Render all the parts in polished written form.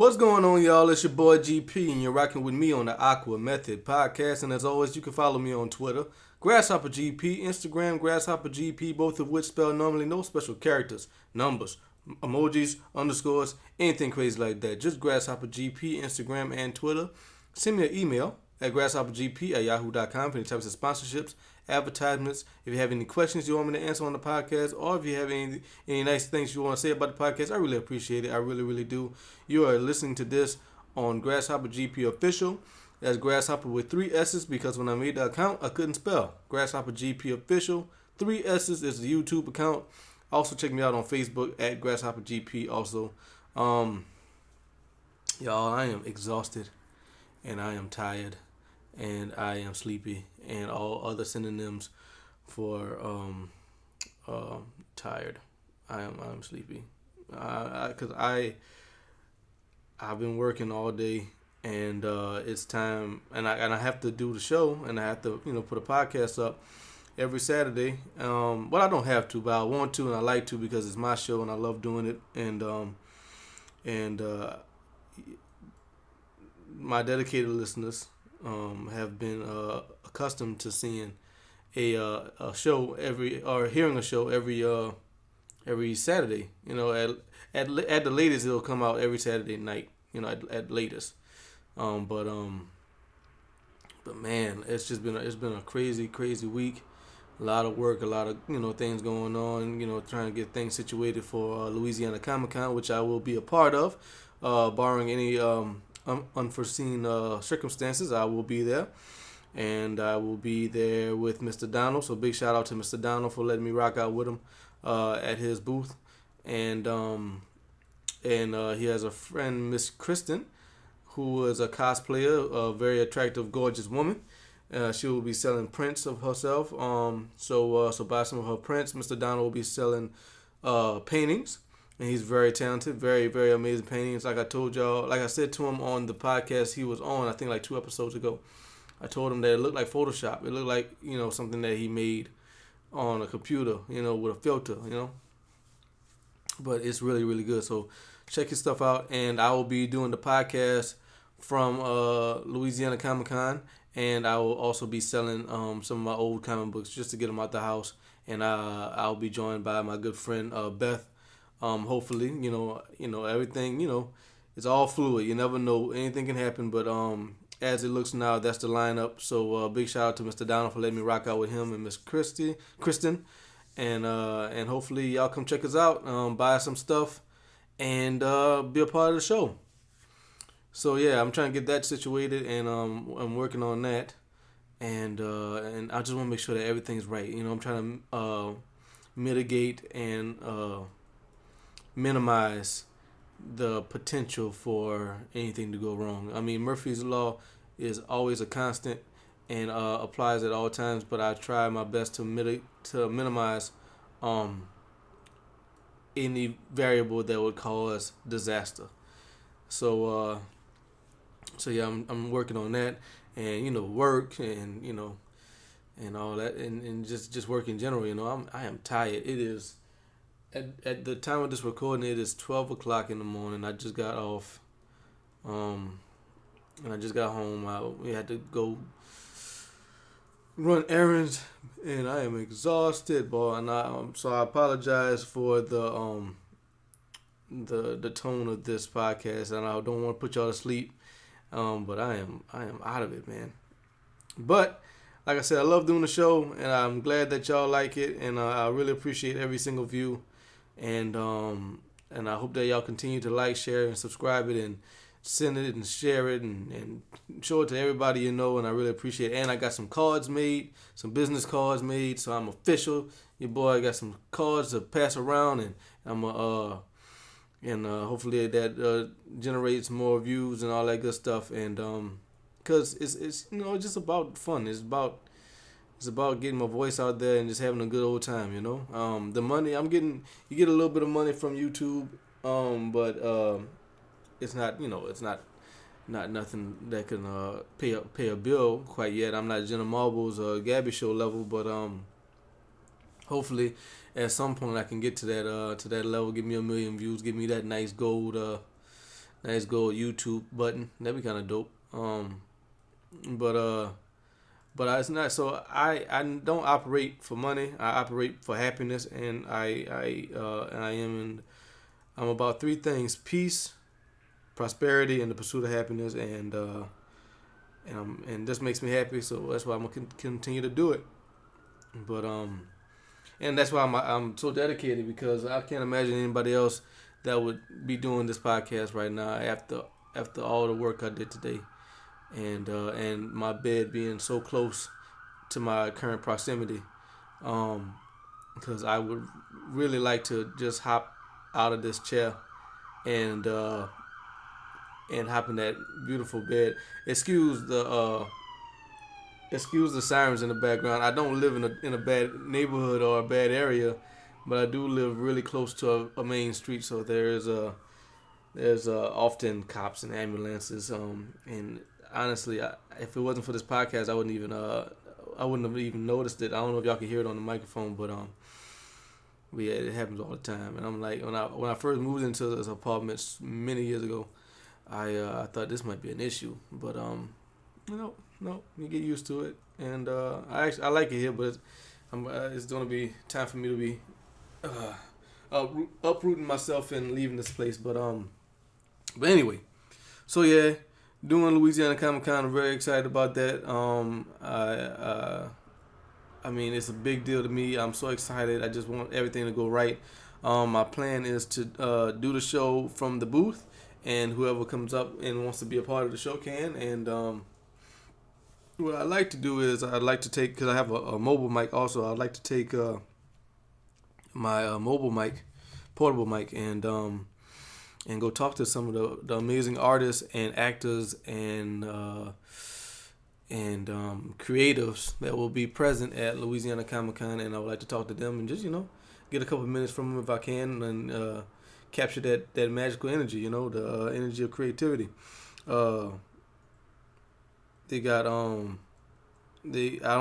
What's going on, y'all? It's your boy GP, and you're rocking with me on the AquaMethodPodcast. And as always, you can follow me on Twitter, GrasshopperGP, Instagram, GrasshopperGP, both of which spell normally no special characters, numbers, emojis, underscores, anything crazy like that. Just GrasshopperGP, Instagram, and Twitter. Send me an email at grasshoppergp@yahoo.com for any types of sponsorships, advertisements. If you have any questions you want me to answer on the podcast, or if you have any nice things you want to say about the podcast, I really appreciate it. I really, really do. You are listening to this on Grasshopper GP Official. That's Grasshopper with 3 S's because when I made the account, I couldn't spell. Grasshopper GP Official. 3 S's is the YouTube account. Also, check me out on Facebook at Grasshopper GP also. Y'all, I am exhausted and I am tired and I am sleepy and all other synonyms for tired. I'm sleepy. Cause I've been working all day and it's time and I have to do the show and I have to put a podcast up every Saturday. Well, I don't have to, but I want to and I like to because it's my show and I love doing it and my dedicated listeners have been accustomed to seeing a show hearing a show every Saturday. At the latest it'll come out every Saturday night. At latest. But man, it's been a crazy week. A lot of work, a lot of things going on. Trying to get things situated for Louisiana Comic Con, which I will be a part of, barring any unforeseen circumstances. I will be there, and I will be there with Mr. Donald. So big shout out to Mr. Donald for letting me rock out with him at his booth, and he has a friend, Miss Kristen, who is a cosplayer, a very attractive, gorgeous woman. She will be selling prints of herself. So buy some of her prints. Mr. Donald will be selling paintings. And he's very talented, very, very amazing paintings. Like I said to him on the podcast he was on, I think like 2 episodes ago. I told him that it looked like Photoshop. It looked like, something that he made on a computer, with a filter, But it's really, really good. So check his stuff out. And I will be doing the podcast from Louisiana Comic Con. And I will also be selling some of my old comic books just to get them out the house. And I'll be joined by my good friend Beth. Hopefully, everything, it's all fluid. You never know. Anything can happen. But as it looks now, that's the lineup. So big shout out to Mr. Donald for letting me rock out with him and Miss Kristen. And hopefully y'all come check us out, buy some stuff, and be a part of the show. So yeah, I'm trying to get that situated, and I'm working on that, and I just want to make sure that everything's right. I'm trying to mitigate and minimize the potential for anything to go wrong. I mean, Murphy's Law is always a constant and applies at all times, but I try my best to minimize any variable that would cause disaster. So yeah, I'm working on that, and work and and all that, and just work in general. I am tired. It is at the time of this recording, it is 12 o'clock in the morning. I just got off, and I just got home. We had to go run errands, and I am exhausted, boy. And so I apologize for the tone of this podcast, and I don't want to put y'all to sleep. But I am out of it, man. But like I said, I love doing the show, and I'm glad that y'all like it, and I really appreciate every single view, and I hope that y'all continue to like, share, and subscribe it, and send it and share it and show it to everybody and I really appreciate it. And I got some cards made, some business cards made, so I'm official. Your boy got some cards to pass around, and I'm hopefully that generates more views and all that good stuff. And cause it's just about fun. It's about getting my voice out there and just having a good old time. The money I'm getting, you get a little bit of money from YouTube, but it's not it's not nothing that can pay a bill quite yet. I'm not Jenna Marbles or Gabby Show level, but hopefully at some point I can get to that level, give me 1 million views, give me that nice gold nice gold YouTube button. That'd be kind of dope. But it's not. So I don't operate for money. I operate for happiness, and I'm about three things: peace, prosperity, and the pursuit of happiness, and this makes me happy. So that's why I'm gonna continue to do it. But and that's why I'm so dedicated, because I can't imagine anybody else that would be doing this podcast right now after all the work I did today, and my bed being so close to my current proximity, because I would really like to just hop out of this chair and hop in that beautiful bed. Excuse the sirens in the background. I don't live in a bad neighborhood or a bad area, but I do live really close to a main street, so there's often cops and ambulances. And honestly, if it wasn't for this podcast, I wouldn't have even noticed it. I don't know if y'all can hear it on the microphone, but yeah, it happens all the time. And I'm like, when I first moved into this apartment many years ago, I thought this might be an issue, but no, you get used to it, and I like it here, but it's gonna be time for me to be uprooting myself and leaving this place. But anyway, so yeah, doing Louisiana Comic Con, I'm very excited about that. I mean, it's a big deal to me. I'm so excited. I just want everything to go right. My plan is to do the show from the booth, and whoever comes up and wants to be a part of the show can. And what I like to do is I'd like to take, because I have a mobile mic also, I'd like to take my mobile mic, portable mic, and go talk to some of the amazing artists and actors and creatives that will be present at Louisiana Comic Con, and I would like to talk to them and just get a couple minutes from them if I can, and capture that magical energy, the energy of creativity. They got I don't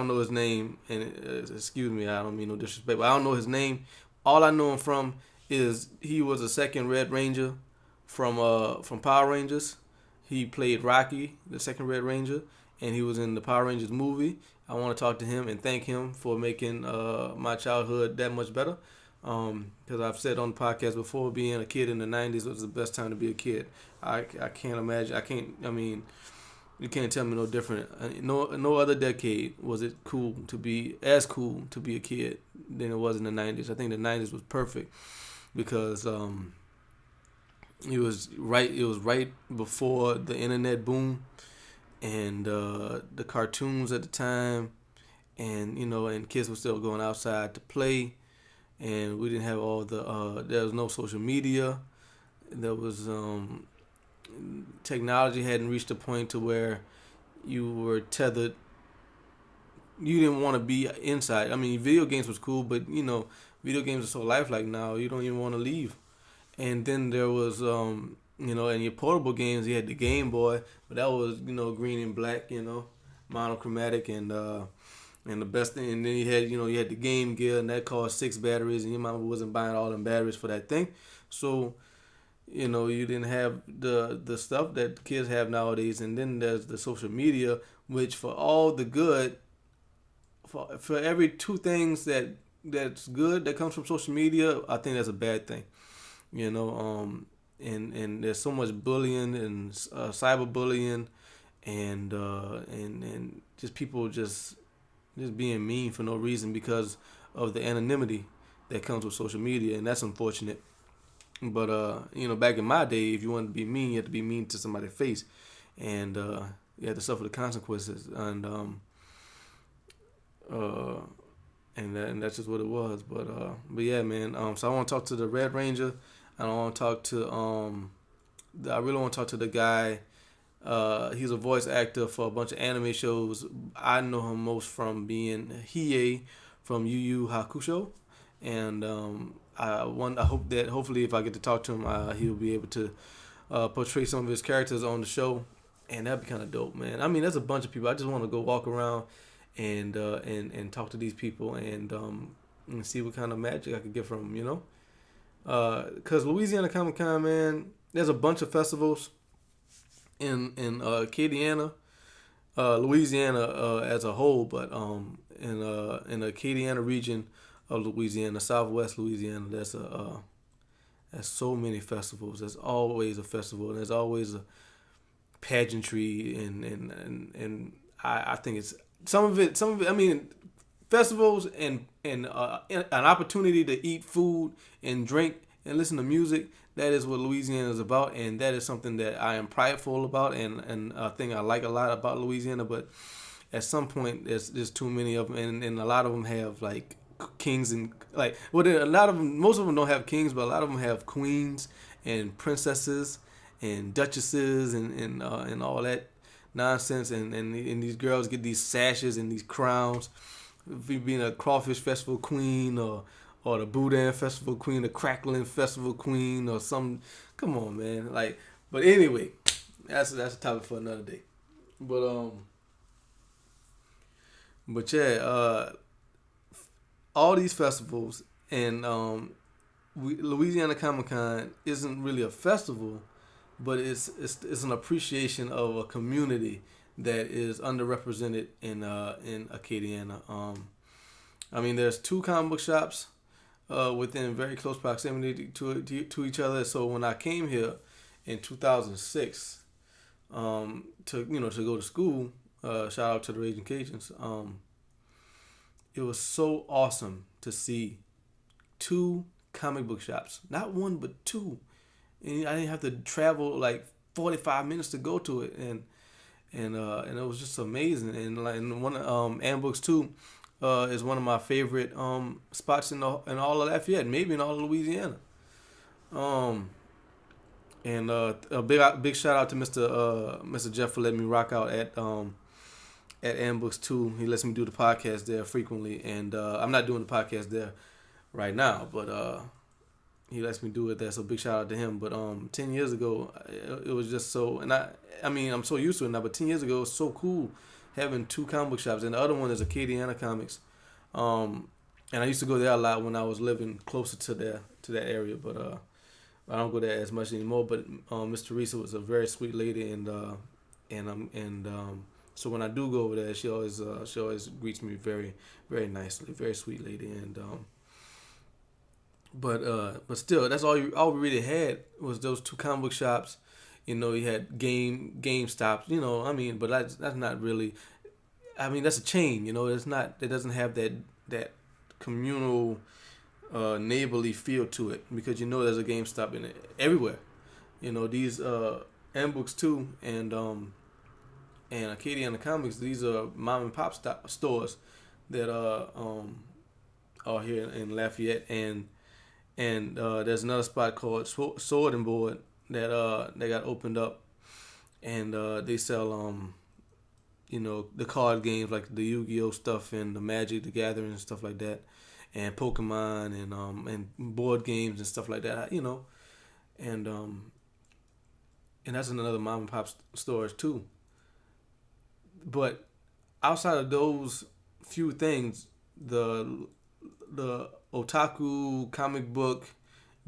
know his name, and excuse me, I don't mean no disrespect, but I don't know his name. All I know him from is he was a second Red Ranger from Power Rangers. He played Rocky, the second Red Ranger, and he was in the Power Rangers movie. I want to talk to him and thank him for making my childhood that much better. Because I've said on the podcast before, being a kid in the 90s was the best time to be a kid. I can't imagine. You can't tell me no different. No other decade was it cool to be a kid than it was in the 90s. I think the 90s was perfect because it was right before the internet boom and the cartoons at the time, and kids were still going outside to play, and we didn't have all there was no social media. There was technology hadn't reached a point to where you were tethered. You didn't want to be inside. I mean, video games was cool, but video games are so lifelike now. You don't even want to leave. And then there was in your portable games, you had the Game Boy, but that was green and black, monochromatic, and the best thing. And then you had the Game Gear, and that cost 6 batteries, and your mama wasn't buying all them batteries for that thing, so. You didn't have the stuff that kids have nowadays. And then there's the social media, which for all the good, for every 2 things that's good that comes from social media, I think that's a bad thing. And there's so much bullying and cyberbullying and just people just being mean for no reason because of the anonymity that comes with social media, and that's unfortunate. But back in my day, if you wanted to be mean, you had to be mean to somebody's face, and you had to suffer the consequences, and that's just what it was. But yeah, man. So I want to talk to the Red Ranger, and I want to talk to I really want to talk to the guy. He's a voice actor for a bunch of anime shows. I know him most from being Hiei from Yu Yu Hakusho, and I hope that hopefully if I get to talk to him, he'll be able to portray some of his characters on the show, and that'd be kind of dope, man. I mean, there's a bunch of people. I just want to go walk around and talk to these people and see what kind of magic I could get from them, Because Louisiana Comic Con, man, there's a bunch of festivals. in Acadiana, Louisiana as a whole, but in the Acadiana region of Louisiana, Southwest Louisiana, there's so many festivals. There's always a festival. There's always a pageantry, and I think it's some of it. I mean, festivals and an opportunity to eat food and drink and listen to music. That is what Louisiana is about, and that is something that I am prideful about, and a thing I like a lot about Louisiana. But at some point, there's too many of them, and a lot of them have like kings and like a lot of them. Most of them don't have kings, but a lot of them have queens and princesses and duchesses and all that nonsense. And these girls get these sashes and these crowns. Being a crawfish festival queen or the Boudin festival queen, the crackling festival queen, or some. Come on, man. Like, but anyway, that's a topic for another day. But yeah, all these festivals and Louisiana Comic Con isn't really a festival, but it's an appreciation of a community that is underrepresented in Acadiana. I mean, there's 2 comic book shops within very close proximity to each other. So when I came here in 2006 to go to school, shout out to the Raging Cajuns. It was so awesome to see 2 comic book shops, not 1 but 2, and I didn't have to travel like 45 minutes to go to it, and it was just amazing. And one Ambooks 2 is one of my favorite spots in all of Lafayette, maybe in all of Louisiana. And a big shout out to Mr. Jeff for letting me rock out at Ambooks 2. He lets me do the podcast there frequently, and I'm not doing the podcast there right now, but he lets me do it there. So big shout out to him. But 10 years ago, it was just so, and I mean I'm so used to it now. But 10 years ago, it was so cool having 2 comic book shops, and the other one is Acadiana Comics. And I used to go there a lot when I was living closer to that area, but I don't go there as much anymore. But Miss Teresa was a very sweet lady, and so when I do go over there, she always greets me very, very nicely, very sweet lady, and but still, that's all we really had was those 2 comic book shops. You had GameStops, I mean, but that's not really, I mean, that's a chain, it's not, it doesn't have that communal, neighborly feel to it, because there's a GameStop in it everywhere. These Ambooks 2 and Acadiana Comics, these are mom and pop stores that are here in Lafayette, and there's another spot called Sword and Board that they got opened up, and they sell the card games like the Yu-Gi-Oh stuff and the Magic the Gathering and stuff like that, and Pokemon and board games and stuff like that, and that's another mom and pop stores too. But outside of those few things, the otaku, comic book,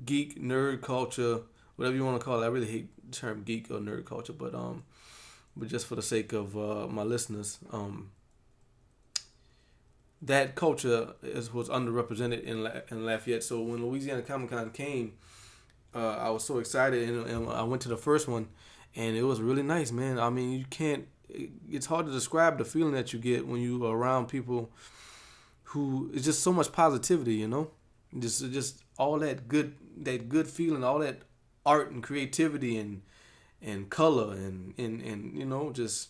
geek, nerd culture, whatever you want to call it. I really hate the term geek or nerd culture, but just for the sake of my listeners, that culture was underrepresented in Lafayette. So when Louisiana Comic Con came, I was so excited, and I went to the first one, and it was really nice, man. I mean, it's hard to describe the feeling that you get when you are around people who, it's just so much positivity, just all that good feeling, all that art and creativity and color and just,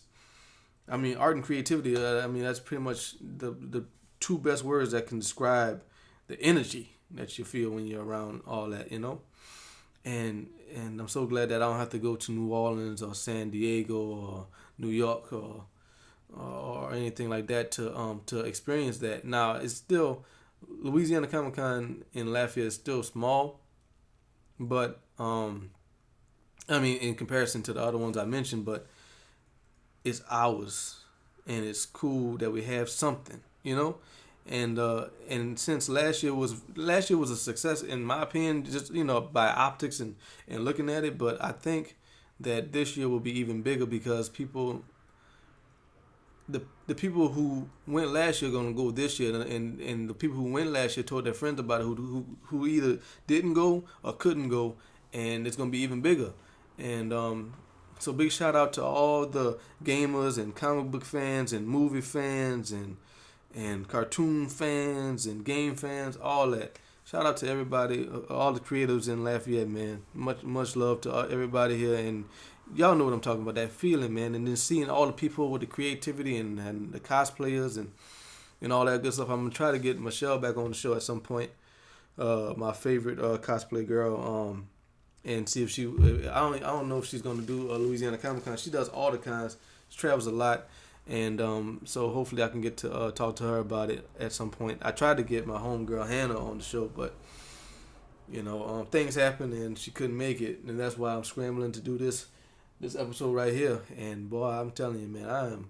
I mean, art and creativity. I mean, that's pretty much the 2 best words that can describe the energy that you feel when you're around all that, and I'm so glad that I don't have to go to New Orleans or San Diego or New York or anything like that to experience that. Now, it's still, Louisiana Comic Con in Lafayette is still small, but I mean, in comparison to the other ones I mentioned, but it's ours, and it's cool that we have something, and since last year was a success in my opinion, just by optics and looking at it, but I think that this year will be even bigger because the people who went last year are gonna go this year, and the people who went last year told their friends about it who either didn't go or couldn't go, and it's gonna be even bigger. And so big shout out to all the gamers and comic book fans and movie fans and cartoon fans and game fans, all that. Shout out to everybody, all the creatives in Lafayette, man. Much love to everybody here, and y'all know what I'm talking about, that feeling, man. And then seeing all the people with the creativity and the cosplayers and all that good stuff. I'm going to try to get Michelle back on the show at some point, my favorite cosplay girl, and see if she, I don't know if she's going to do a Louisiana Comic Con. She does all the cons. She travels a lot. And so hopefully I can get to talk to her about it at some point. I tried to get my homegirl Hannah on the show, but things happened and she couldn't make it, and that's why I'm scrambling to do this episode right here. And boy, I'm telling you, man,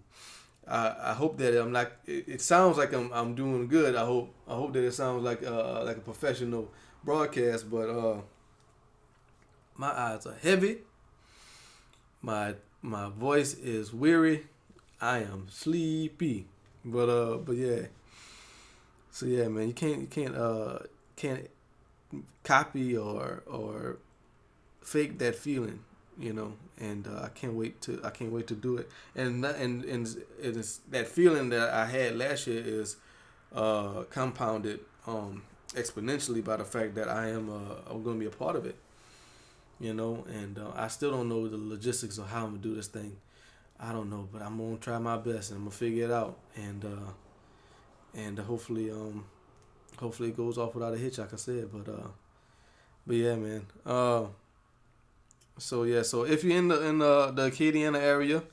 I hope that I'm not. It sounds like I'm doing good. I hope that it sounds like a professional broadcast, but my eyes are heavy. My voice is weary. I am sleepy, but yeah. So yeah, man, you can't copy or fake that feeling, And I can't wait to do it. And it is that feeling that I had last year is compounded exponentially by the fact that I'm going to be a part of it, And I still don't know the logistics of how I'm gonna do this thing. I don't know, but I'm gonna try my best and I'm gonna figure it out, and hopefully it goes off without a hitch, like I said. But yeah, man. So if you're in the Acadiana area,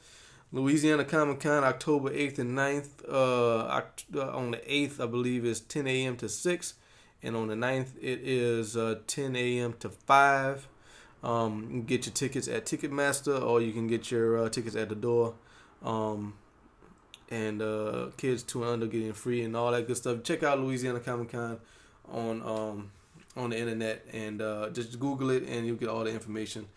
Louisiana Comic Con, October 8th and 9th. On the 8th, I believe, is 10 a.m. to 6, and on the 9th, it is 10 a.m. to 5. You can get your tickets at Ticketmaster, or you can get your tickets at the door. And kids 2 and under getting free and all that good stuff. Check out Louisiana Comic Con on the internet, and just Google it and you'll get all the information.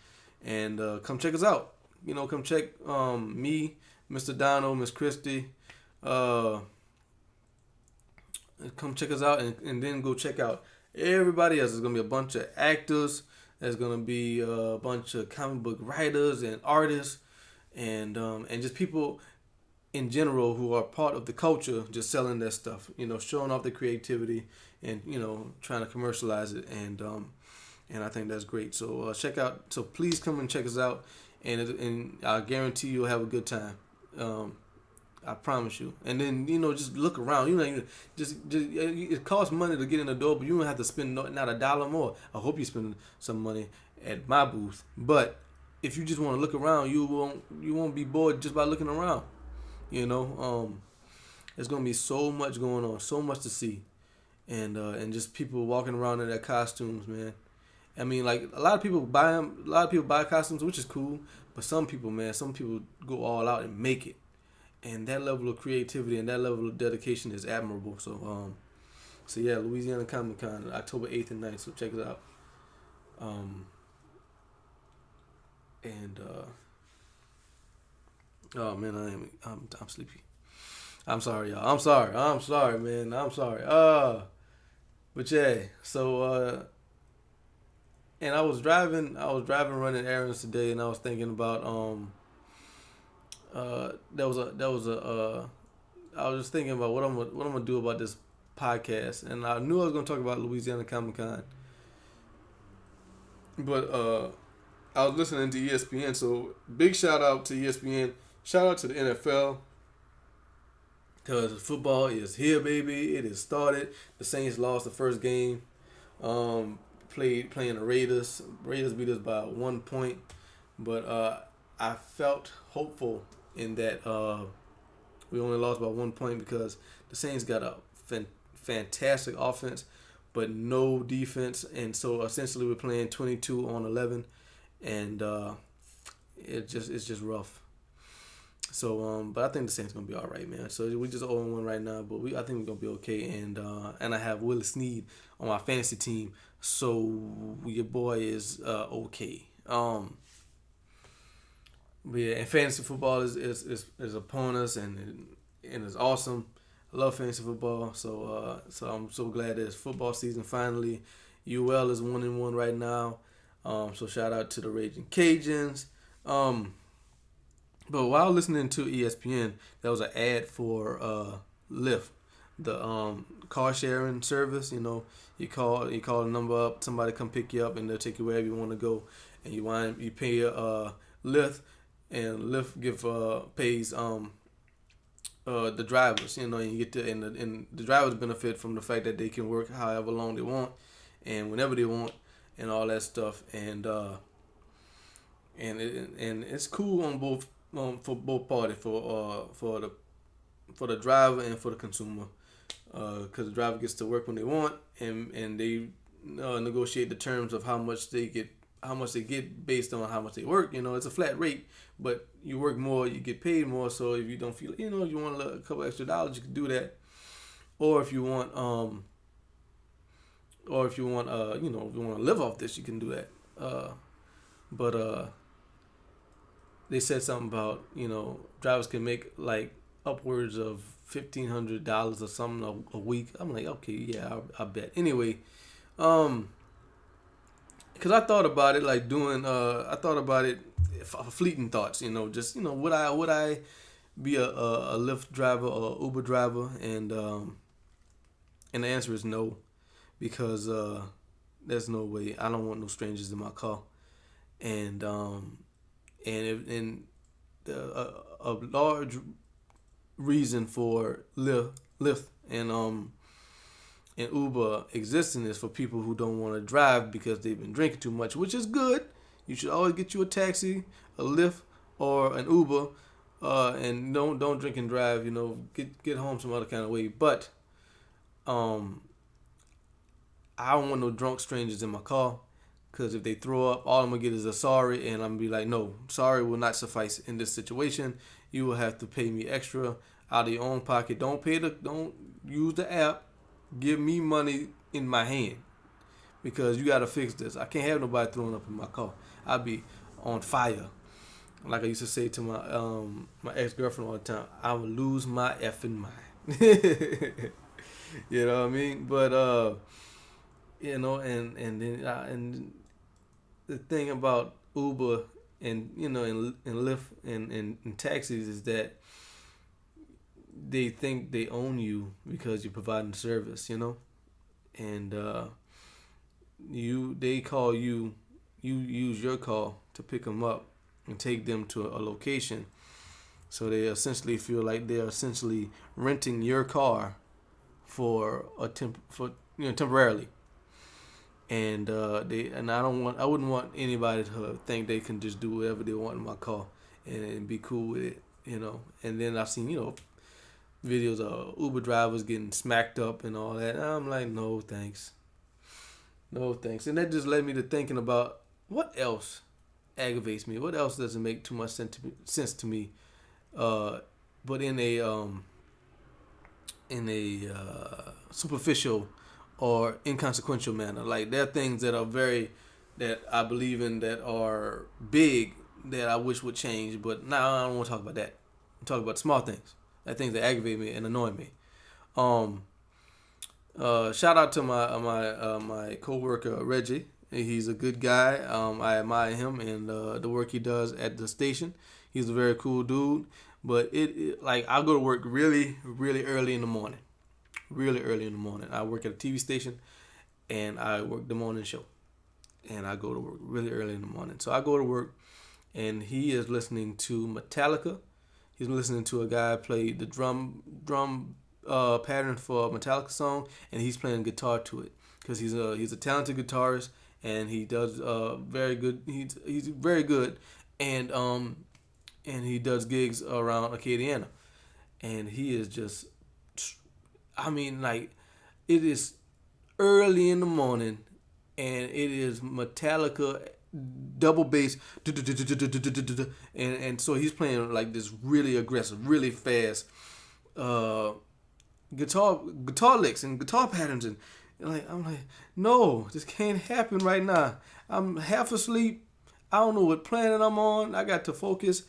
And come check us out. Come check me, Mr. Donald, Miss Christie. Come check us out, and then go check out everybody else. There's gonna be a bunch of actors. There's gonna be a bunch of comic book writers and artists, and just people in general who are part of the culture, just selling their stuff. Showing off their creativity and trying to commercialize it, and I think that's great. So please come and check us out, and I guarantee you'll have a good time. I promise you. And then just look around. Just it costs money to get in the door, but you don't have to spend not a dollar more. I hope you spend some money at my booth. But if you just want to look around, you won't be bored just by looking around. There's gonna be so much going on, so much to see, and just people walking around in their costumes, man. I mean, like a lot of people buy costumes, which is cool, but some people go all out and make it. And that level of creativity and that level of dedication is admirable. So yeah, Louisiana Comic Con, October 8th and 9th. So check it out. Oh man, I'm sleepy. I'm sorry, y'all. I'm sorry, man. I'm sorry. But yeah. So and I was driving running errands today, and I was thinking about I was just thinking about what I'm gonna do about this podcast, and I knew I was gonna talk about Louisiana Comic Con, but I was listening to ESPN. So big shout out to ESPN, shout out to the NFL, because football is here, baby. It has started. The Saints lost the first game. Playing the Raiders. Raiders beat us by 1 point, but I felt hopeful in that we only lost by 1 point because the Saints got a fantastic offense but no defense, and so essentially we're playing 22-11, and it's just rough. So but I think the Saints gonna be all right, man. So we just 0-1 right now, but I think we're gonna be okay. And I have Willie Snead on my fantasy team, so your boy is okay. But yeah, and fantasy football is upon us, and it's awesome. I love fantasy football, so I'm so glad that it's football season finally. UL is 1-1 right now, so shout out to the Raging Cajuns. But while listening to ESPN, there was an ad for Lyft, the car sharing service. You call the number up, somebody come pick you up, and they'll take you wherever you want to go, and you pay Lyft, and Lyft pays the drivers. And you get to and the drivers benefit from the fact that they can work however long they want, and whenever they want, and all that stuff, and it's cool on both for both parties, for the driver and for the consumer, because the driver gets to work when they want, and they negotiate the terms of how much they get based on how much they work. It's a flat rate, but you work more, you get paid more. So if you don't feel, if you want a couple extra dollars, you can do that. Or if you want, if you want to live off this, you can do that. But they said something about drivers can make like upwards of $1,500 or something a week. I'm like, okay, yeah, I bet. Anyway, because I thought about it, like I thought about it, fleeting thoughts. Would I be a Lyft driver or Uber driver? And the answer is no, because there's no way. I don't want no strangers in my car, and a large reason for Lyft and Uber existing is for people who don't want to drive because they've been drinking too much, which is good. You should always get you a taxi, a Lyft, or an Uber, and don't drink and drive. Get home some other kind of way. But I don't want no drunk strangers in my car, because if they throw up, all I'm gonna get is a sorry, and I'm gonna be like, no, sorry will not suffice in this situation. You will have to pay me extra out of your own pocket. Don't use the app. Give me money in my hand, because you gotta fix this. I can't have nobody throwing up in my car. I'll be on fire. Like I used to say to my ex-girlfriend all the time, I will lose my effing mind. You know what I mean? But and the thing about Uber and and Lyft and taxis is that they think they own you because you're providing service, and they call you use your car to pick them up and take them to a location. So they essentially feel like they're essentially renting your car for temporarily. And I wouldn't want anybody to think they can just do whatever they want in my car and be cool with it, And then I've seen, videos of Uber drivers getting smacked up and all that. And I'm like, no thanks. No thanks. And that just led me to thinking about what else aggravates me. What else doesn't make too much sense to me? But in a superficial or inconsequential manner. Like, there are things that I believe in, that are big, that I wish would change. But now I don't want to talk about that. I'm talking about small things. Things that aggravate me and annoy me. Shout out to my coworker Reggie. He's a good guy. I admire him and the work he does at the station. He's a very cool dude. But I go to work really, really early in the morning. Really early in the morning. I work at a TV station, and I work the morning show. And I go to work really early in the morning. So I go to work, and he is listening to Metallica. He's listening to a guy play the drum pattern for a Metallica song, and he's playing guitar to it, because he's a talented guitarist, and he does very good. He's very good, and he does gigs around Acadiana, and he is just, it is early in the morning, and it is Metallica double bass, and so he's playing like this really aggressive, really fast guitar licks and guitar patterns, and I'm like, no, this can't happen right now. I'm half asleep. I don't know what planet I'm on. I got to focus.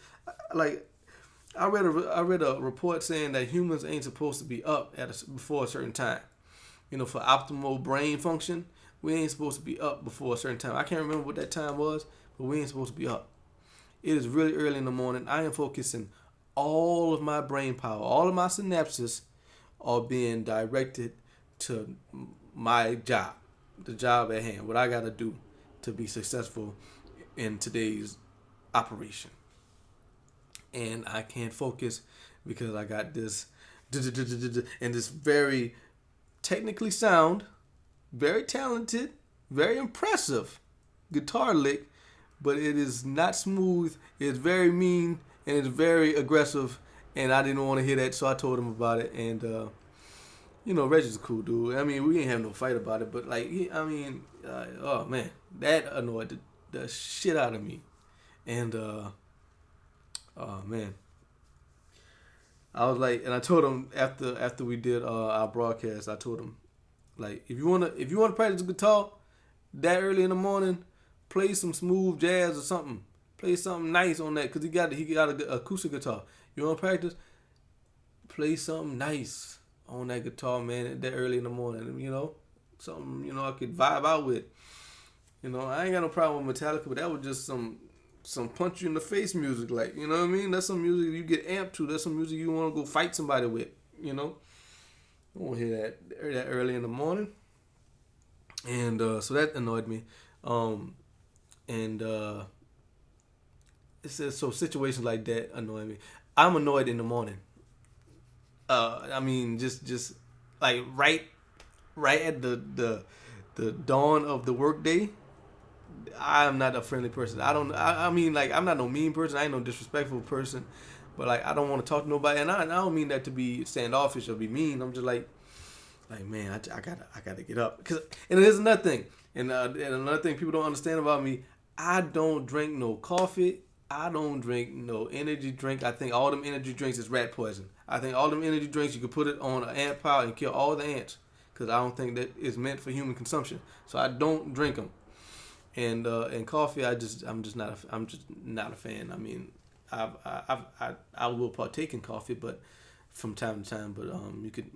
Like I read a report saying that humans ain't supposed to be up before a certain time. For optimal brain function, we ain't supposed to be up before a certain time. I can't remember what that time was, but we ain't supposed to be up. It is really early in the morning. I am focusing all of my brain power, all of my synapses are being directed to my job, the job at hand, what I got to do to be successful in today's operation. And I can't focus because I got this and this very technically sound, very talented, very impressive guitar lick, but it is not smooth. It's very mean and it's very aggressive, and I didn't want to hear that, so I told him about it. And Reggie's a cool dude. I mean, we ain't have no fight about it, but oh man, that annoyed the shit out of me. And oh man, I was like, and I told him after we did our broadcast, I told him, like, if you wanna practice guitar that early in the morning, play some smooth jazz or something. Play something nice on that, cause he got an acoustic guitar. You wanna practice? Play something nice on that guitar, man, that early in the morning. Something I could vibe out with. I ain't got no problem with Metallica, but that was just some punch you in the face music, like, you know what I mean? That's some music you get amped to. That's some music you want to go fight somebody with, I don't want to hear that early in the morning. And so that annoyed me. It says, so situations like that annoy me. I'm annoyed in the morning. Just like right at the dawn of the workday. I'm not a friendly person. I'm not no mean person. I ain't no disrespectful person. But like, I don't want to talk to nobody, and I don't mean that to be standoffish or be mean. I'm just like man, I gotta get up. And there's another thing, and another thing people don't understand about me. I don't drink no coffee. I don't drink no energy drink. I think all them energy drinks is rat poison. I think all them energy drinks, you could put it on an ant pile and kill all the ants, because I don't think that is meant for human consumption. So I don't drink them. And coffee, I'm just not a fan. I mean, I will partake in coffee, but from time to time. But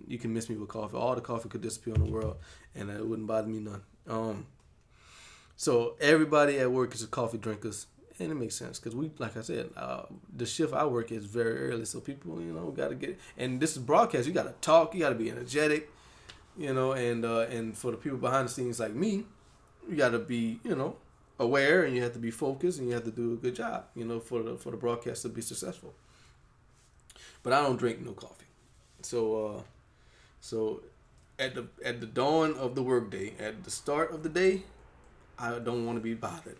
you can miss me with coffee. All the coffee could disappear in the world, and it wouldn't bother me none. So everybody at work is coffee drinkers, and it makes sense because we, like I said, the shift I work is very early, so people, got to get. And this is broadcast. You got to talk. You got to be energetic, and for the people behind the scenes like me, you got to be, aware, and you have to be focused, and you have to do a good job, for the broadcast to be successful. But I don't drink no coffee. So at the dawn of the workday, at the start of the day, I don't want to be bothered.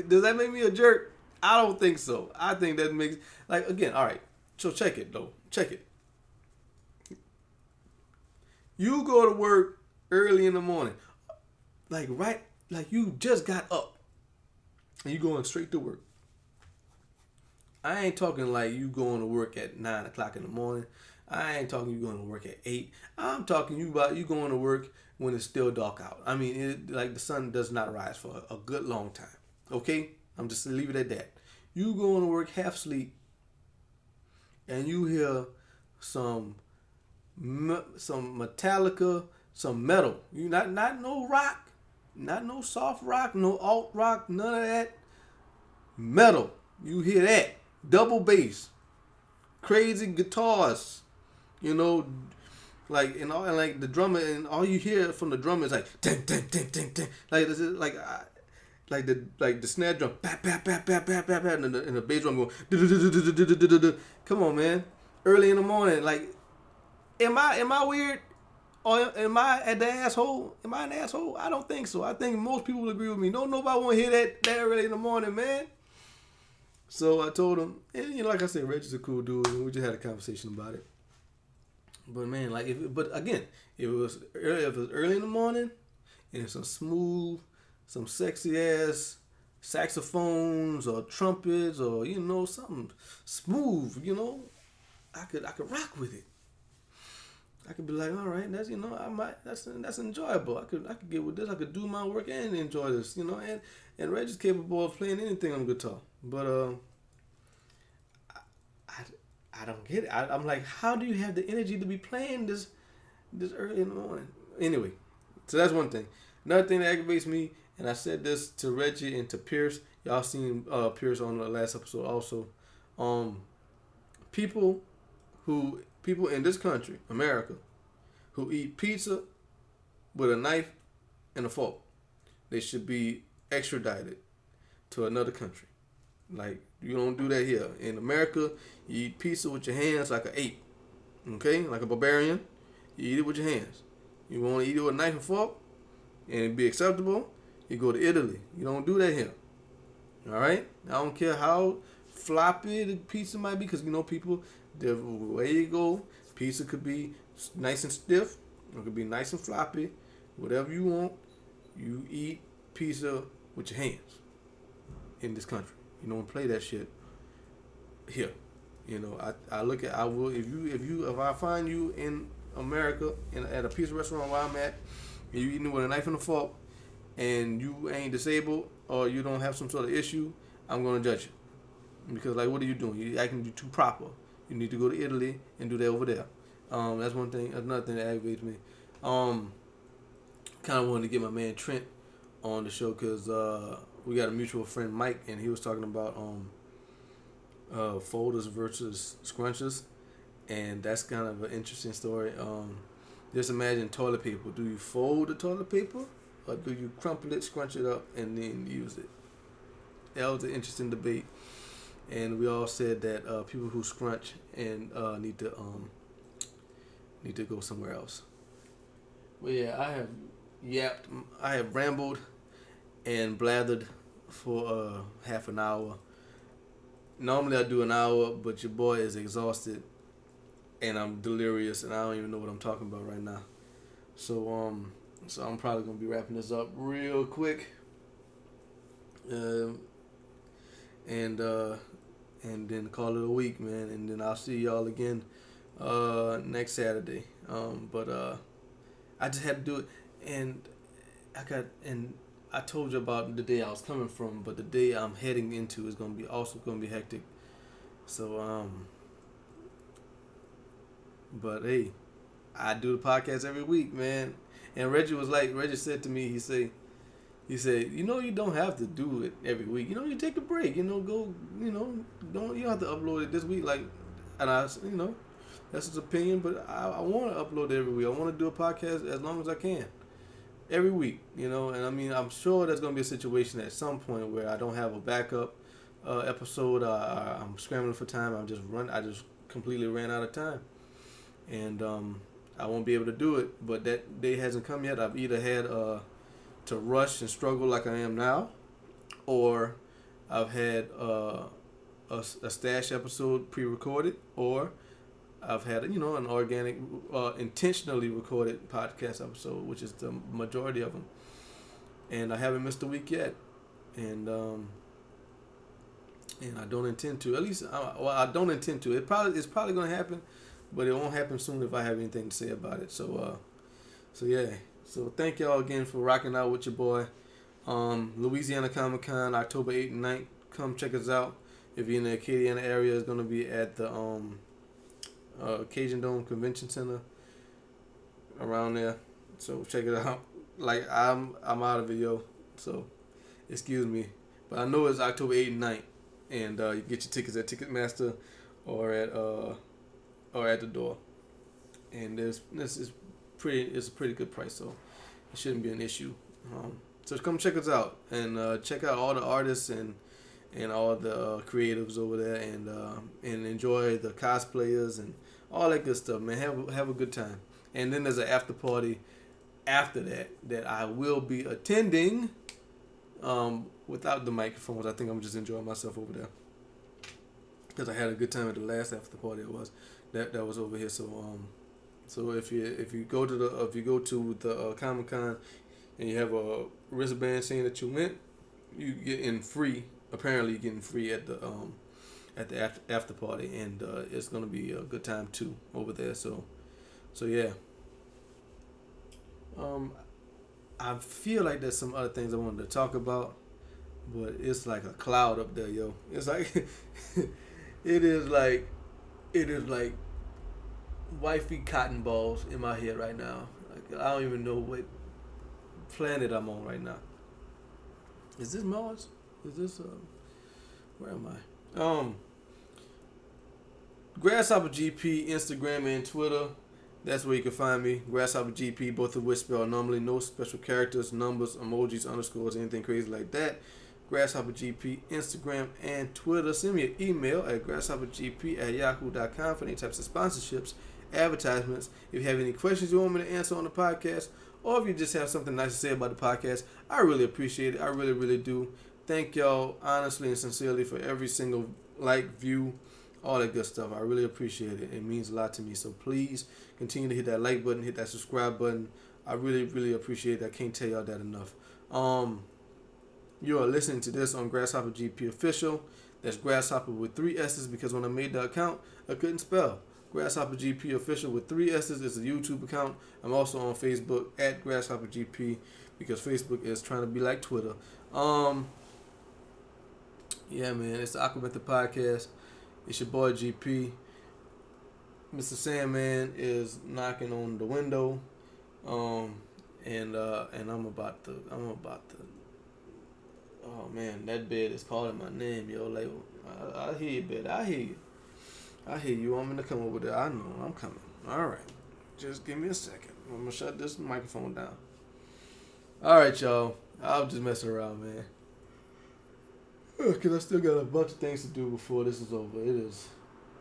Does that make me a jerk? I don't think so. I think that makes, like, again, all right. So check it, though. Check it. You go to work early in the morning. Like you just got up and you going straight to work. I ain't talking like you going to work at 9 o'clock in the morning. I ain't talking you going to work at 8. I'm talking you about you going to work when it's still dark out. I mean, like the sun does not rise for a good long time. Okay? I'm just going to leave it at that. You going to work half asleep and you hear some Metallica, some metal. You not no rock. Not no soft rock, no alt rock, none of that. Metal. You hear that. Double bass. Crazy guitars. Like, and like the drummer, and all you hear from the drummer is like ding ding ding ding ding. Like this is like the snare drum, bap bap bap bap bap bap, and the bass drum going. Come on, man. Early in the morning, like, am I weird? Or am I at the asshole? Am I an asshole? I don't think so. I think most people will agree with me. No, nobody want to hear that early in the morning, man. So I told him, and like I said, Reggie's a cool dude, and we just had a conversation about it. But man, like, if it was early in the morning, and some smooth, some sexy ass saxophones or trumpets or something smooth, I could rock with it. I could be like, all right, that's that's enjoyable. I could get with this. I could do my work and enjoy this, And Reggie's capable of playing anything on guitar. But I don't get it. I'm like, how do you have the energy to be playing this early in the morning? Anyway, so that's one thing. Another thing that aggravates me, and I said this to Reggie and to Pierce. Y'all seen Pierce on the last episode also. People in this country, America, who eat pizza with a knife and a fork, they should be extradited to another country. Like, you don't do that here. In America, you eat pizza with your hands like an ape. Okay? Like a barbarian. You eat it with your hands. You want to eat it with a knife and fork and it be acceptable, you go to Italy. You don't do that here. Alright? I don't care how floppy the pizza might be, because people, the way you go, pizza could be nice and stiff, it could be nice and floppy, whatever you want. You eat pizza with your hands in this country. You don't play that shit here. If I find you in America at a pizza restaurant where I'm at, and you eating with a knife and a fork, and you ain't disabled or you don't have some sort of issue, I'm gonna judge you. Because what are you doing? You acting too proper. You need to go to Italy and do that over there. That's one thing. Another thing that aggravates me. Kind of wanted to get my man Trent on the show because we got a mutual friend, Mike, and he was talking about folders versus scrunches, and that's kind of an interesting story. Just imagine toilet paper. Do you fold the toilet paper, or do you crumple it, scrunch it up, and then use it? That was an interesting debate, and we all said that people who scrunch and need to go somewhere else. But yeah, I have rambled and blathered for half an hour. Normally I do an hour, but your boy is exhausted and I'm delirious and I don't even know what I'm talking about right now. So I'm probably gonna be wrapping this up real quick. And then call it a week, man, and then I'll see y'all again next Saturday. I just had to do it, and I told you about the day I was coming from, but the day I'm heading into is gonna be hectic. So but hey, I do the podcast every week, man. And Reggie said to me, he said, you don't have to do it every week. You take a break. You don't have to upload it this week. And that's his opinion. But I want to upload it every week. I want to do a podcast as long as I can, every week. And I mean, I'm sure there's gonna be a situation at some point where I don't have a backup episode. I'm scrambling for time. I just completely ran out of time, and I won't be able to do it. But that day hasn't come yet. I've either had to rush and struggle like I am now, or I've had a stash episode pre-recorded, or I've had an organic, intentionally recorded podcast episode, which is the majority of them, and I haven't missed a week yet, and I don't intend to. At least, I don't intend to. It's probably going to happen, but it won't happen soon if I have anything to say about it. So yeah. So thank y'all again for rocking out with your boy. Louisiana Comic Con, October 8th and 9th. Come check us out. If you're in the Acadiana area, it's going to be at the Cajun Dome Convention Center around there. So check it out. I'm out of it, yo. So excuse me. But I know it's October 8th and 9th. And you get your tickets at Ticketmaster or at the door. And it's a pretty good price, so it shouldn't be an issue. So come check us out and check out all the artists and all the creatives over there, and enjoy the cosplayers and all that good stuff, man. Have a good time. And then there's an after party after that I will be attending without the microphones. I think I'm just enjoying myself over there because I had a good time at the last after party that was over here. So if you go to the Comic Con and you have a wristband saying that you went, you get in free. Apparently, you're getting free at the after party, and it's gonna be a good time too over there. So yeah. I feel like there's some other things I wanted to talk about, but it's like a cloud up there, yo. It's like it is like wifey cotton balls in my head right now. Like I don't even know what planet I'm on right now. Is this Mars? Is this where am I? Grasshopper GP, Instagram and Twitter. That's where you can find me. Grasshopper GP, both of which spell normally, no special characters, numbers, emojis, underscores, anything crazy like that. Grasshopper GP, Instagram and Twitter. Send me an email at grasshoppergp@yahoo.com for any types of sponsorships, advertisements. If you have any questions you want me to answer on the podcast, or if you just have something nice to say about the podcast, I really appreciate it. I really, really do. Thank y'all honestly and sincerely for every single like, view, all that good stuff. I really appreciate it. It means a lot to me. So please continue to hit that like button, hit that subscribe button. I really, really appreciate it. I can't tell y'all that enough. You are listening to this on Grasshopper GP Official. That's Grasshopper with 3 S's because when I made the account, I couldn't spell. Grasshopper GP Official with 3 S's is a YouTube account. I'm also on Facebook at Grasshopper GP because Facebook is trying to be like Twitter. Yeah, man, it's the AquaMethodPodcast. It's your boy GP. Mr. Sandman is knocking on the window, and I'm about to. Oh man, that bed is calling my name, yo. Like, I hear you, bed. I hear you. You want me to come over there? I know I'm coming. All right, just give me a second. I'm gonna shut this microphone down. All right, y'all. I'll just mess around, man. Because I still got a bunch of things to do before this is over. It is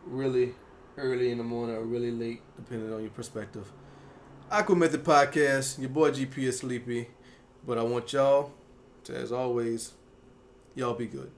really early in the morning or really late, depending on your perspective. Aqua Method Podcast. Your boy GP is sleepy. But I want y'all to, as always, y'all be good.